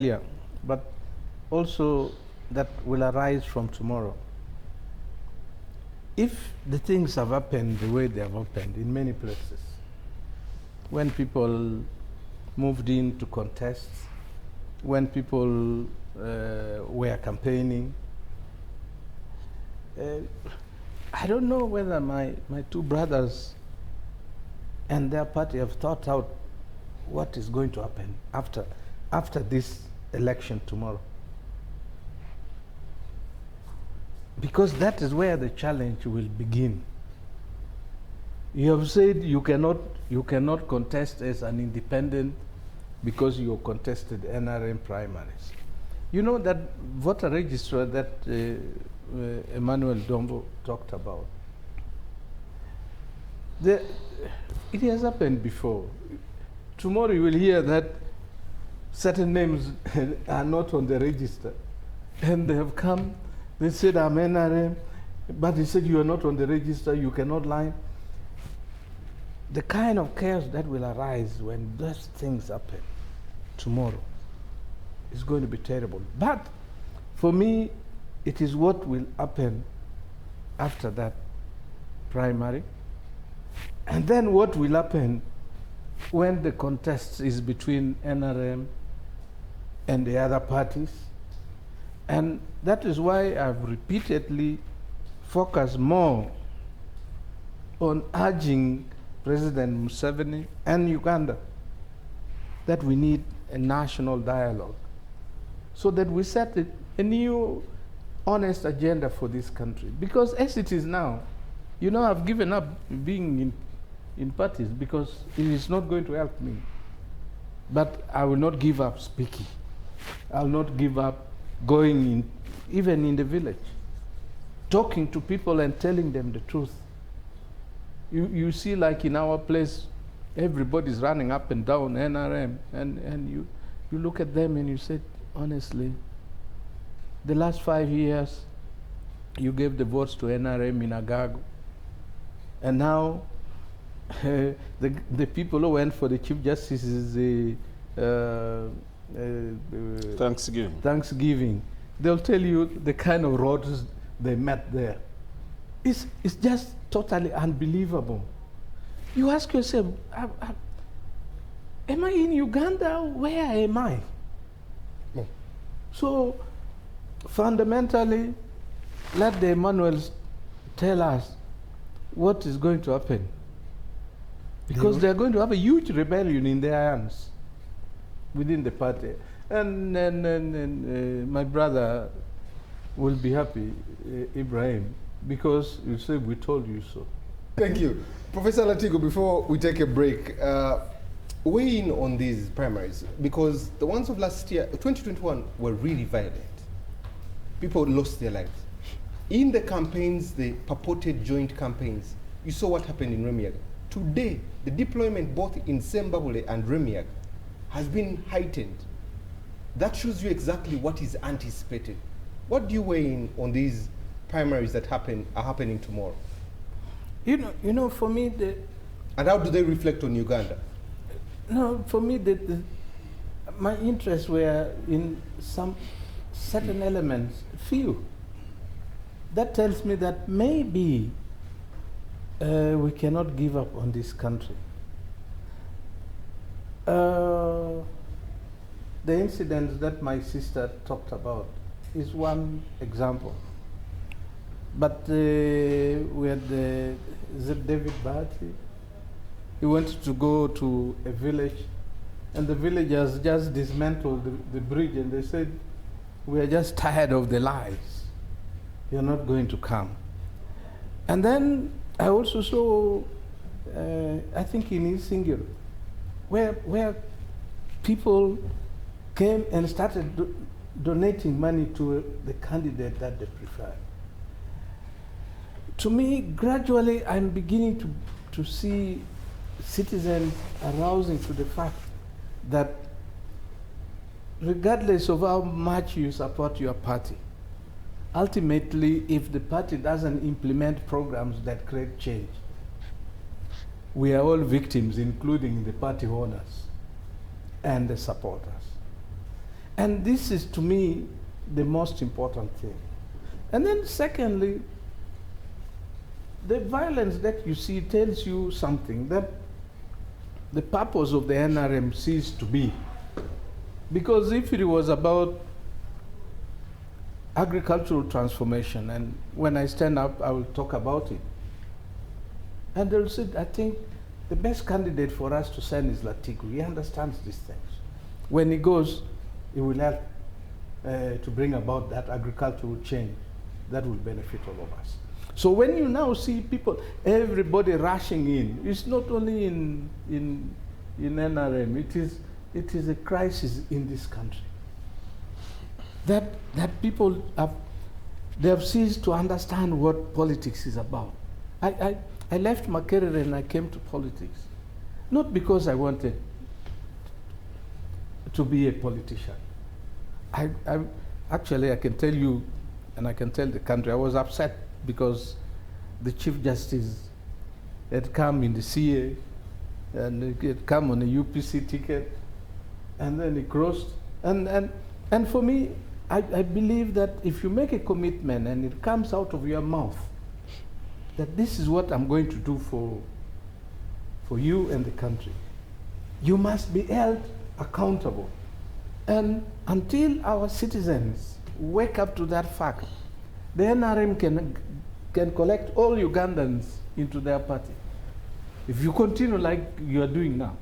Yeah, but also that will arise from tomorrow. If the things have happened the way they have happened in many places, when people moved in to contest, when people were campaigning, I don't know whether my two brothers and their party have thought out what is going to happen after this election tomorrow. Because that is where the challenge will begin. You have said you cannot contest as an independent because you contested NRM primaries. You know that voter register that Emmanuel Dombo talked about, it has happened before. Tomorrow you will hear that certain names are not on the register. And they have come, they said, I'm NRM, but they said you are not on the register, you cannot lie. The kind of chaos that will arise when those things happen tomorrow is going to be terrible. But for me, it is what will happen after that primary. And then what will happen when the contest is between NRM and the other parties. And that is why I've repeatedly focused more on urging President Museveni and Uganda that we need a national dialogue so that we set a new honest agenda for this country. Because as it is now, you know, I've given up being in parties because it is not going to help me. But I will not give up speaking. I will not give up going in, even in the village, talking to people and telling them the truth. You see, like in our place, everybody's running up and down NRM, and you look at them and you say, honestly, the last 5 years, you gave the votes to NRM in Agago, and now the people who went for the Chief Justice's Thanksgiving, they'll tell you the kind of roads they met there. It's just totally unbelievable. You ask yourself, am I in Uganda? Where am I? No. So fundamentally, let the Emmanuels tell us what is going to happen. Because they're going to have a huge rebellion in their hands within the party. And my brother will be happy, Ibrahim, because you say we told you so. Thank you. Professor Latigo, before we take a break, weigh in on these primaries, because the ones of last year, 2021, were really violent. People lost their lives. In the campaigns, the purported joint campaigns, you saw what happened in Remiaga. Today, the deployment both in Sembabule and Remiaga has been heightened. That shows you exactly what is anticipated. What do you weigh in on these primaries that are happening tomorrow? You know, for me, and how do they reflect on Uganda? No, for me, my interests were in some certain elements, few. That tells me that maybe we cannot give up on this country. The incidents that my sister talked about is one example. But we had David Bahati. He wanted to go to a village, and the villagers just dismantled the bridge, and they said, we are just tired of the lies. You're not going to come. And then I also saw, I think in Isingiro, where people came and started donating money to the candidate that they preferred. To me, gradually, I'm beginning to see citizens arousing to the fact that regardless of how much you support your party, ultimately, if the party doesn't implement programs that create change, we are all victims, including the party owners and the supporters. And this is, to me, the most important thing. And then secondly, the violence that you see tells you something, that the purpose of the NRM ceased to be. Because if it was about agricultural transformation, and when I stand up, I will talk about it. And they'll say, I think the best candidate for us to send is Latigo. He understands these things. When he goes, he will help to bring about that agricultural change that will benefit all of us. So when you now see people, everybody rushing in, it's not only in NRM, it is a crisis in this country. That people have ceased to understand what politics is about. I left Makerere and I came to politics, not because I wanted to be a politician. Actually, I can tell you, and I can tell the country, I was upset because the Chief Justice had come in the CA, and he had come on a UPC ticket, and then he crossed. And for me, I believe that if you make a commitment and it comes out of your mouth, that this is what I'm going to do for you and the country, you must be held accountable. And until our citizens wake up to that fact, the NRM can collect all Ugandans into their party. If you continue like you are doing now,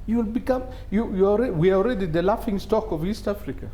you will become, we are already the laughing stock of East Africa.